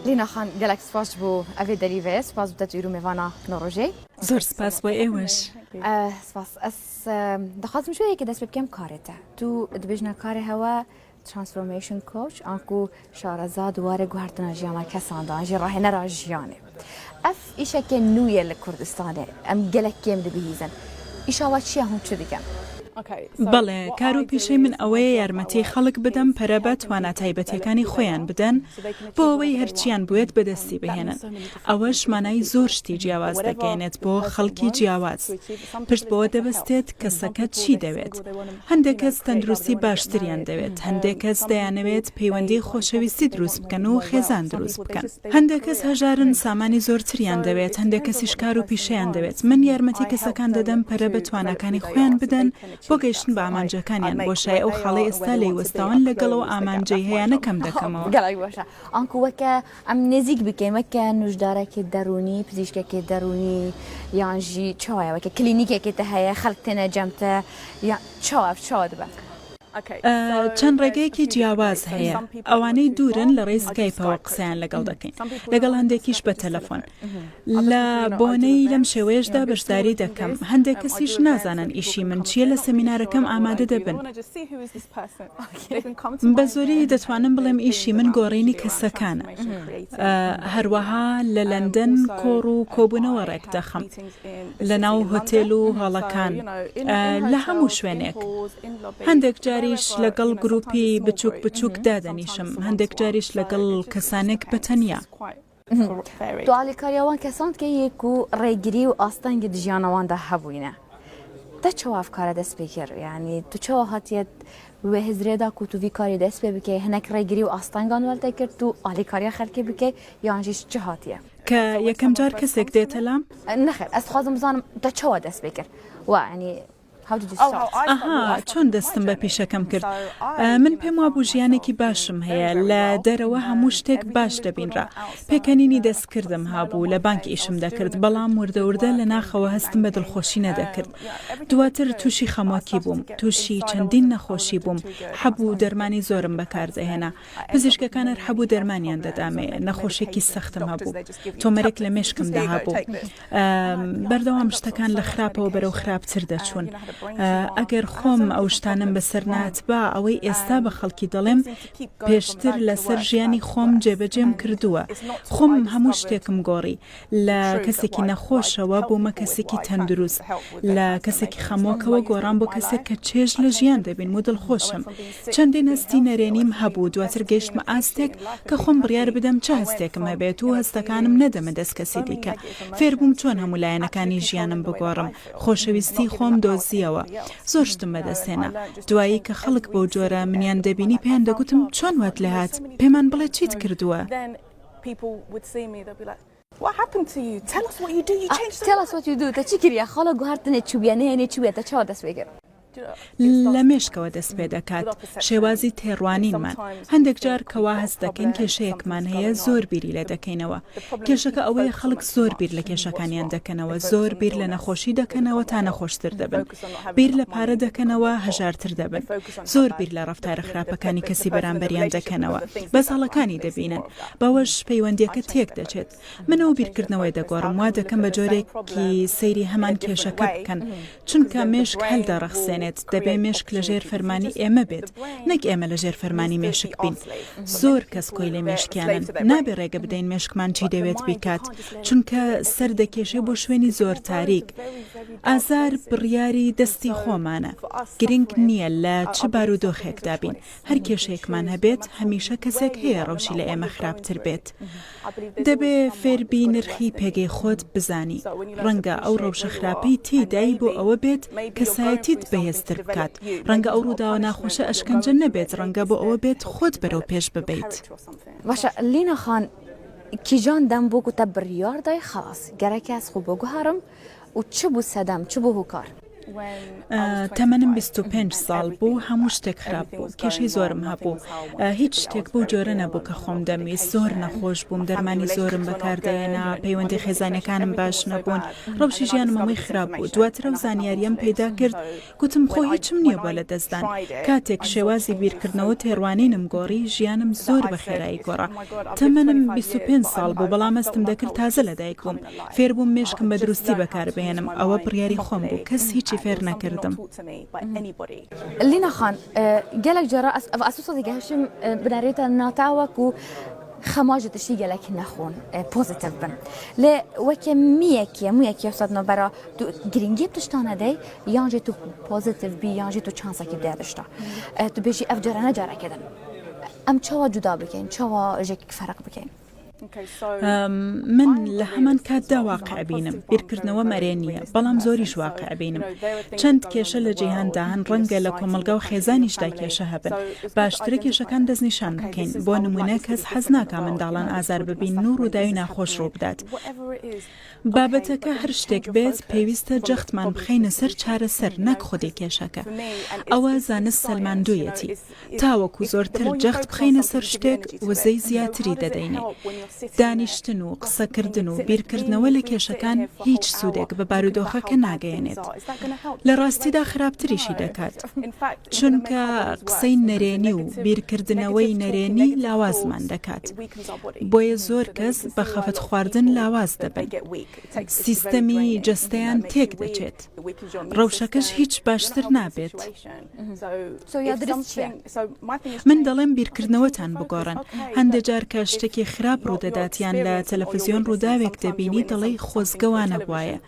لینا خان گلک سپاس بو اوی دریوه سپاس بو تجربه میوانا نروژی زور سپاس با ایوش سپاس اس دخوازم شویه که دست بکم کارته تو دبیجنا کار هوا ترانسفورمیشن کوچ آنکو شارزاد واره گوهرتنا جیانا کسان دانجی راه نراجیانه اف ایشه که نویه لکردستانه ام گلک کم دبیهیزن ایشه وا چیه هم چه دیگم بەڵێ کار و پیشەی من ئەوەیە یارمەتی خەڵک بدەم پەرە توانە تایبەتیەکانی خۆیان بدەن بۆ ئەوەی هەرچیان بوێت بەدەستی بهێنن ئەوەش مانای زۆر شتی جیاواز دەگەێنێت بۆ خەڵکی جیاواز پشت بەوە دەبەستێت کەسەکە چی دەوێت هەندێک کەس تەندروستی باشتریان دەوێت هەندێک کەس دەیانەوێت پەیوەندی خۆشەویستی دروست بکەن و خێزان دروست بکەن هەندێک کەس هەژارن سامانی زۆرتریان دەوێت هەندێک کەسیش کار و پیشەیان دەوێت من یارمەتی کەسەکان دەدەم پەرە بە توانەکانی خۆیان بدەن بۆ گەیشتن بە ئامانجەکانیان بۆ شای ئەو خاڵی ئێستا لێی وەستاون لەگەڵەوە ئامانجەی هەیە نەکەم دەکەمەوە گەڵک باشە ئەنکو وەکە ئەم نزیک بکەین وەکە نوژدارێکی دەرونی پزیشکێکی دەرونی یانژی چاوایە وەکە کلینیکێکێتە هەیە خەڵک تێنە جەمتە یان چاو دەبە چەند ڕێگەیەکی جیاواز هەیە ئەوانەی دوورن لە ڕێی سکایپەوە قسەیان لەگەڵ دەکەین لەگەڵ هەندێکیش بە تەلەفۆن لە بۆنەی لەم شێوەیەشدا بەشداری دەکەم هەندێک کەسیش نازانن ئیشی من چییە لە سەمینارەکەم ئامادە دەبن بە زۆری دەتوانم بڵێم ئیشی من گۆڕینی کەسەکانە هەروەها لە لەندەن کۆڕ و کۆبوونەوە ڕێک دەخەم لە ناو هۆتێل و هەڵەکان لە هەموو شوێنێک هەندێک جاریش لەگەڵ گروپی بچووک دادەنیشم هەندێک جاریش لەگەڵ کەسانێک بەتەنیا تو ئالیکاریەوان کەسان کە یەک و ڕێگیری و ئاستەنگی دژیانەواندا هەبووینە تا چاو کارە دەست پێ کرد یعنی تو چاو هاتیەت وێ هزرێدا کو تو وی کاری دەست پێ بکەی هەنێک ڕێگیری و ئاستەنگان وەردە کرد تو ئالیکاریە خەڵکی بکەی یانژیش چ هاتیە کە یەکەم جار کەسێک دێتە لام نەخێر ئەس خوازم بزانم تا چاوە دەست پێ کرد و ینی ئەها چۆن دەستم بە پیشەکەم کرد من پێم وابوو ژیانێکی باشم هەیە لە دەرەوە هەموو شتێک باش دەبینرا پێکەنینی دەستکردم هابوو لە بانک ئیشم دەکرد بەڵام وردەوردە لە ناخەوە هەستم بە دڵخۆشی نەدەکرد دواتر تووشی خەمۆکی بووم تووشی چەندین نەخۆشی بووم هەبوو دەرمانی زۆرم بەکاردەهێنا پزیشکەکانت هەبوو دەرمانیان دەدامێ نەخۆشێکی سەختم هەبوو تۆمەرێک لە مێشکمدا هەبوو بەردەوام شتەکان لە خراپەوە بەرەو خراپتر دەچوون ئەگەر خۆم ئەو شتانم بەسەر ناتبا ئەوەی ئێستا بە خەڵکی دەڵێم پێشتر لەسەر ژیانی خۆم جێبەجێم کردووە خۆم هەموو شتێکم گۆڕی لە کەسێکی نەخۆشەوە بۆمە کەسێکی تەندروست لە کەسێکی خەمۆکەوە گۆڕام بۆ کەسێک کە چێژ لە ژیان دەبین و دڵخۆشم چەندین هەستی نەرێنیم هەبوو دواتر گەیشتمە ئاستێک کە خۆم بڕیار بدەم چه هەستێکم هەبێت و هەستەکانم نەدەمە دەست کەسی دیکە فێربووم چۆن هەموو لایەنەکانی ژیانم بگۆڕم خۆشەویستی خۆم دۆزیەوە زۆر شتم بەدەستێنا دوایی کە خەڵک بەو جۆرە منیان دەبینی پێیان دەگوتم چۆن وات لە هات پێمان بڵێ چیت کردووە Tell us what you do تا چی کردی خاڵە گوهرتنێ چوبیانەیە چوێتە چاوە دەست پێ کرد لە مێشکەوە دەست پێ دەکات شێوازی تێڕوانینمان هەندێک جار کەوا هەست دەکەین کێشەیەکمان هەیە زۆر بیری لە دەکەینەوە کێشەکە ئەوەیە خەڵک زۆر بیر لە کێشەکانیان دەکەنەوە زۆر بیر لە نەخۆشی دەکەنەوە تا نەخۆشتر دەبن بیر لە پارە دەکەنەوە هەژارتر دەبن زۆر بیر لە ڕەفتارە خراپەکانی کەسی بەرامبەریان دەکەنەوە بەزاڵەکانی دەبینن بەوەش پەیوەندیەکە تێک دەچێت منەوە بیرکردنەوەی دەگۆڕم وا دەکەم بە جۆرێکی سەیری هەمان کێشەکە بکەن چونکە مێشک هەلدەڕەخسێن دەبێ مێشک لە ژێر فەرمانی ئێمە بێت نەک ئێمە لە ژێر فەرمانی مێشک بین زۆر کەس کۆی لە مێشکیانن نابێ ڕێگە بدەین مێشکمان چی دەوێت بیکات چونکە سەر دەکێشێ بۆ شوێنی زۆر تاریک ئازار بڕیاری دەستی خۆمانە گرنگ نییە لە چ بارودۆخێکدا بین هەر کێشەیەکمان هەبێت هەمیشە کەسێک هەیە ڕەوشی لە ئێمە خراپتر بێت دەبێ فێربی نرخی پێگەی خۆت بزانی ڕەنگە ئەو ڕەوشە خراپەی تێدایی بۆ ئەوە بێت کەسایەتیت بەهێزتر بکات ڕەنگە ئەو ڕووداوە ناخۆشە ئەشکەنجە نەبێت ڕەنگە بۆ ئەوە بێت خۆت بەرەو پێش ببیت باشە لینا خان کیجان دەم بۆ کوتە بڕیاردای خاڵاس گەرەکی ئەس خوب بۆ گوهارم و چ بوو سەدەم چ بۆ هوکار تەمەنم 25 ساڵ بوو هەموو شتێک خراپ بوو کێشەی زۆرم هەبوو هیچ شتێک بوو جۆرە نەبوو کە خۆم دەمویست زۆر نەخۆش بووم دەرمانی زۆرم بەکاردێنا پەیوەندی خێزانەکانم باش نەبوون ڕەوشی ژیانم هەمووی خراپ بوو دواترە و زانیاریەم پەیدا کرد گوتم خۆ هیچم نییە بۆ لە دەستدان کاتێک شێوازی بیرکردنەوە تێڕوانینم گۆڕی ژیانم زۆر بە خێرایی گۆڕا تەمەنم 25 ساڵ بوو بەڵام هەستم دەکرد تازە لەدایک بووم فێر بووم مێشکم بە دروستی بەکاربێنم ئەوە بڕیاری خۆم بوو کەس هیچی فێر نەکردم لینا خان gelek jara اساسا digeşim binarêta natawa ku خەماژە تشتی gelekî nexûn pozitiv bin lê weke miyekî sad bera tu giringî tiştane dey yan jî tu pozitiv bî yan jî tu çansekî dê tişta tu bêjî ev cara ne careke din em çawa cuda bikein çawa jekî fereq bikein من لە هەمان کاتدا واقع بینم بیرکردنەوە مەرێ نییە بەڵام زۆریش واقع بینم چەند کێشە لە جیهاندا هەن ڕەنگە لە کۆمەلگا و خێزانیشدا کێشە هەبن باشترە کێشەکان دەستنیشان بکەین بۆ نمونە کەس حەز ناکا منداڵان ئازار ببین و ڕووداوی ناخۆش ڕوو بدات بابەتەکە هەر شتێک بێت پێویستە جەختمان بخەینە سەر چارەسەر نەک خودی کێشەکە ئەوە زانست سەلماندوویەتی تاوەکو زۆرتر جەخت بخەینە سەر شتێک وزەی زیاتری دەدەینێ دانیشتن و قسەکردن و بیرکردنەوە لە کێشەکان هیچ سوودێک بە بارودۆخەکە ناگەیەنێت لە ڕاستیدا خراپتریشی دەکات چونکە قسەی نەرێنی و بیرکردنەوەی نەرێنی لاوازمان دەکات بۆیە زۆر کەس بە خەفەت خواردن لاواز دەبن سیستەمی جەستەیان تێک دەچێت ڕەوشەکەش هیچ باشتر نابێت من دەڵێم بیرکردنەوەتان بگۆڕن هەندێک جار کە شتێکی خراپ ڕوودەداتیان لە تەلەڤیزیۆن ڕووداوێک دەبینی دەڵێی خۆزگەوانە بواە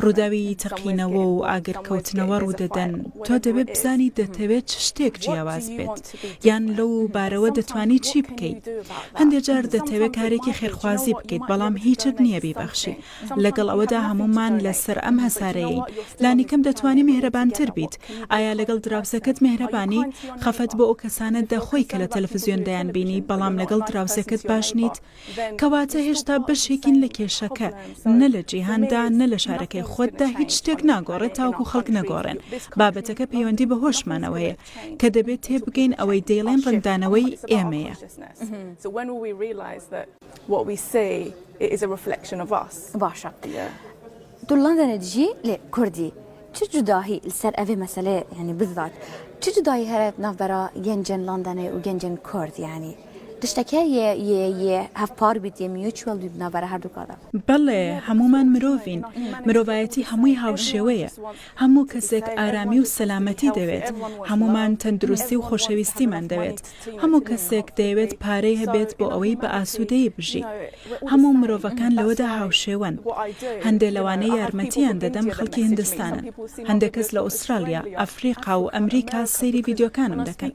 ڕووداوی تەقینەوە و ئاگرکەوتنەوە ڕوودەدەن تۆ دەبێت بزانی دەتەوێت چ شتێک جیاواز بێت یان لەو بارەوە دەتوانی چی بکەیت هەندێک جار دەتەوێت کارێکی خێرخوازی بکەیت بەڵام هیچت نییە بیبەخشی لەگەڵ ئەوەدا هەمومان لەسەر ئەم هەسارەیەی لانیکەم دەتوانی مهرەبانتر بیت ئایا لەگەڵ دراوسەکەت مهرەبانی خەفەت بۆ ئەو کەسانت دەخۆی کە لە تەلەڤیزیۆن دەیان بینی بەڵام لەگەڵ دراوسەکەت باش نیت کەواتە هێشتا بەشێکین لە کێشەکە نە لە جیهاندا نە لە شارەکەی خۆتدا هیچ شتێک ناگۆڕێت تاوکو خەڵک نەگۆڕێن بابەتەکە پەیوەندی بە هۆشمانەوەیە کە دەبێت تێبگەین ئەوەی دەیڵێن ڕندانەوەی ئێمەیە باشە تو لندن دژی لێ کوردی چ جوداهی لەسەر ئەvê مەسەلەیە ینی بالذات چ جوداهی هەیە ناوبەرە گەنجên لندنê û گەنجên کورد ینی تشتێکە یە هەفپار بیت یە میوچوەل بیت ناوبەرە هەردووکەدا بەڵێ هەمومان مرۆڤین مرۆڤایەتی هەمووی هاوشێوەیە هەموو کەسێک ئارامی و سەلامەتی دەوێت هەمومان تەندروستی و خۆشەویستیمان دەوێت هەموو کەسێک دەیەوێت پارەی هەبێت بۆ ئەوەی بە ئاسوودەیی بژی هەموو مرۆڤەکان لەوەدا هاوشێوەن هەندێک لەوانەی یارمەتیان دەدەم خەڵکی هیندستانن هەندێک کەس لە ئوسترالیا ئەفریقا و ئەمریکا سەیری ڤیدیۆکانم دەکەن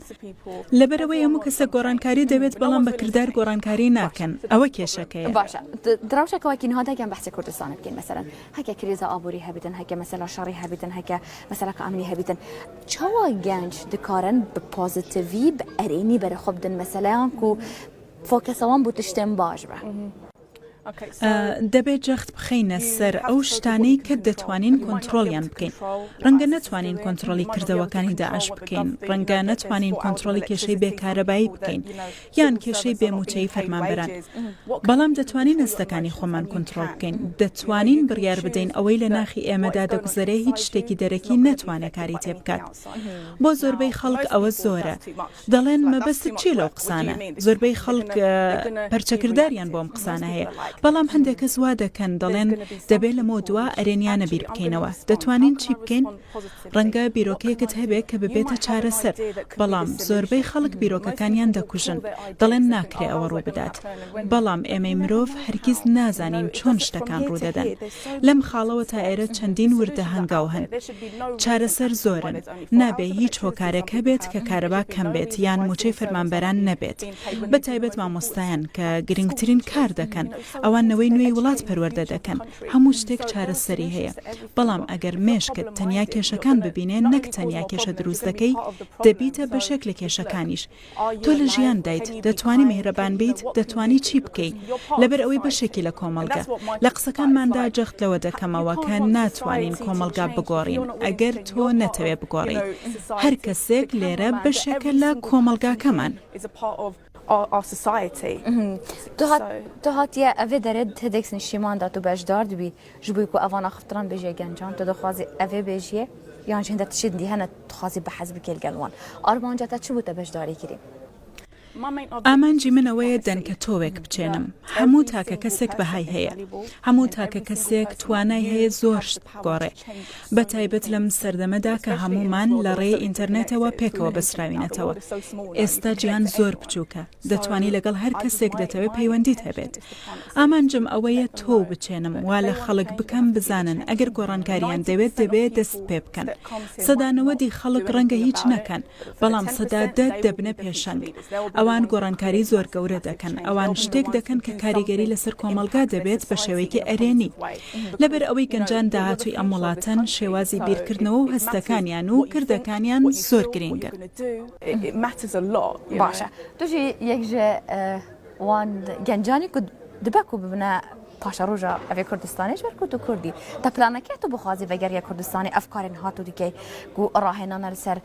لەبەرەوەی هەموو کەسێک گۆڕانکاری دەوێت بەڵام بە کردار گۆڕانکاری ناکەن ئەوە کێشەکەیە باشە دراوشەکەوەکی نهادەکەم بەحسی کوردستان بکەین مەسەرەن هەکە کریزە ئابووری هەبیتن هەکە مەسەلا شەڕی هەبیتن هەکە مەسەلەکە ئەمنی هەبیتن چاوا گەنج دکارن بە پۆزیتیڤی بە ئەرێنی بەرەخۆ بدن مەسەلەیان و فۆکەسەوان بۆ تشتێن باش بە دەبێت جەخت بخەینە سەر ئەو شتانەی کە دەتوانین کۆنتترۆلیان بکەین ڕەنگە نەتوانین کۆنتترۆلی کردەوەکانی داعش بکەین ڕەنگە نەتوانین کۆنتترۆلی کێشەی بێکارەبایی بکەین یان کێشەی بێموچەی فەرمانبەران بەڵام دەتوانین هەستەکانی خۆمان کۆنتترۆل بکەین دەتوانین بڕیار بدەین ئەوەی لە ناخی ئێمەدا دەگوزارێ هیچ شتێکی دەرەکی نەتوانێت کاری تێ بکات بۆ زۆربەی خەڵک ئەوە زۆرە دەڵێن مەبەست چی لەو قسانە زۆربەی خەڵک پەرچەکرداریان بۆم قسانە هەیە بەڵام هەندێک کەس وا دەکەن دەڵێن دەبێت لەمە دووە ئەرێنیانە بیر بکەینەوە دەتوانین چی بکەین ڕەنگە بیرۆکەیەکت هەبێت کە ببێتە چارەسەر بەڵام زۆربەی خەڵک بیرۆکەکانیان دەکوژن دەڵێن ناکرێ ئەوە ڕوو بدات بەڵام ئێمەی مرۆڤ هەرگیز نازانین چۆن شتەکان ڕوودەدەن لەم خاڵەوە تا ئێرە چەندین وردە هەنگاو هەن چارەسەر زۆرن نابێ هیچ هۆکارێک هەبێت کە کارەبا کەم بێت یان موچەی فەرمانبەران نەبێت بەتایبەت مامۆستایان کە گرنگترین کار دەکەن ئەوان نەوەی نوێی وڵات پەروەردە دەکەن هەموو شتێک چارەسەری هەیە بەڵام ئەگەر مێشکت تەنیا کێشەکان ببینێن نەک تەنیا کێشە دروست دەکەی دەبیتە بەشێک لە کێشەکانیش تۆ لە ژیان دایت دەتوانی مهرەبان بیت دەتوانی چی بکەیت لەبەر ئەوەی بەشێکی لە کۆمەلگا لە قسەکانماندا جەخت لەوە دەکەمەوە کە ناتوانین کۆمەلگا بگۆڕین ئەگەر تۆ نەتەوێ بگۆڕیت هەر کەسێک لێرە بەشێکە لە کۆمەلگاکەمان تو هاتیە ئەvê دەرێت هەدێک نیشتیماندا تو بەشدار دبی ji bo ku evana xiftiran bêje gencan tu dixwazî evê bêjiye yan ji hinde tişî dîhene dixwazî bi hez bikêl gel wan armanca te çi bû te beşdarî kirî ئامانجی منەوەیە دەنکە تۆوێک بچێنم هەموو تاکە کەسێک بەهای هەیە هەموو تاکە کەسێک توانای هەیە زۆر شت بگۆڕێ بە تایبەت لەم سەردەمەدا کە هەمومان لە ڕێی ئینتەرنێتەوە پێکەوە بەسراوینەتەوە ئێستا گیان زۆر بچووکە دەتوانی لەگەڵ هەر کەسێک دەتەوێت پەیوەندیت هەبێت ئامانجم ئەوەیە تۆ بچێنم وا لە خەڵک بکەم بزانن ئەگەر گۆڕانکاریان دەوێت دەست پێ بکەن سەدانەوەدی خەڵک ڕەنگە هیچ نەکەن بەڵام سەدادە دەبنە پێشەنگ ئەوان گۆڕانکاری زۆر گەورە دەکەن ئەوان شتێک دەکەن کە کاریگەری لەسەر کۆمەلگا دەبێت بە شێوەیەکی ئەرێنی لەبەر ئەوەی گەنجان داهاتووی ئەم وڵاتەن شێوازی بیرکردنەوە و هەستەکانیان و کردەکانیان زۆر گرنگە باشە توژی یەکژێ وان گەنجانی کو دبەک و ببنە پاشە ڕۆژە ئەvê کوردستانیش بەرکوت و کوردی تا پلانەکەی تو بخوازی بەگەریە کوردستانی ئەفکارێن هاتوو دیکەی و ڕاهێنانە لەسەر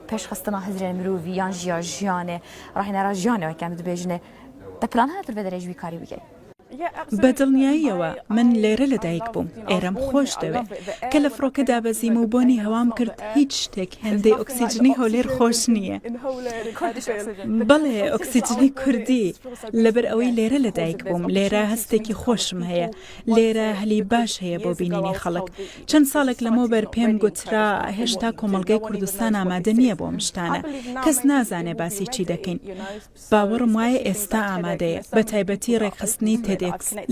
پێشخستنا هەزرێن مرۆڤی یان ژیا ژیانێ ڕاهێنەرا ژیانەوەکان دەبێژنێ دە پلان هەیە تو بێ دەرێژوی کاری بکەیت بەدڵنیاییەوە من لێرە لەدایک بووم ئێرەم خۆش دەوێت کە لە فڕۆکە دابەزیم و بۆنی هەوام کرد هیچ شتێک هەندەی ئۆکسیجنی هەولێر خۆش نییە بەڵێ ئۆکسیجنی کوردی لەبەر ئەوەی لێرە لەدایک بووم لێرە هەستێکی خۆشم هەیە لێرە هەلی باش هەیە بۆ بینینی خەڵک چەند ساڵێک لەمەوبەر پێم گوترا هێشتا کۆمەلگای کوردستان ئامادە نییە بۆ شتانە کەس نازانێ باسی چی دەکەین باوەڕم وایە ئێستا ئامادەیە بە تایبەتی ڕێکخستنی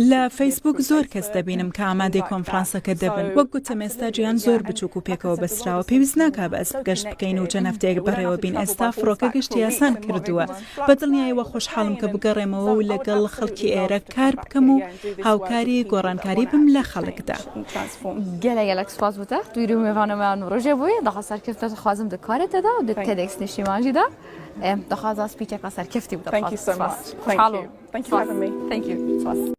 لە فەیسبوک زۆر کەس دەبینم کە ئامادەی کۆنفرانسەکە دەبن وەک گوتم ئێستا گیان زۆر بچووک و پێکەوە بەسراوە پێویست ناکا بە ئەسپ گەشت بکەین و چەند هەفتەیەک بەڕێوە بین ئێستا فڕۆکە گشتی یاسان کردووە بەدڵنیاییەوە خۆشحاڵم کە بگەڕێمەوە و لەگەڵ خەڵکی ئێرە کار بکەم و هاوکاری گۆڕانکاری بم لە خەڵکدا gelek spas bûte tu rûmêvaneme roje bûye daha serkefte xwazim di karê te da di TEDx nişîman jî da daxwaza spîçeka serkeftî bû. Thank you so much. Thank you for having me. Thank you.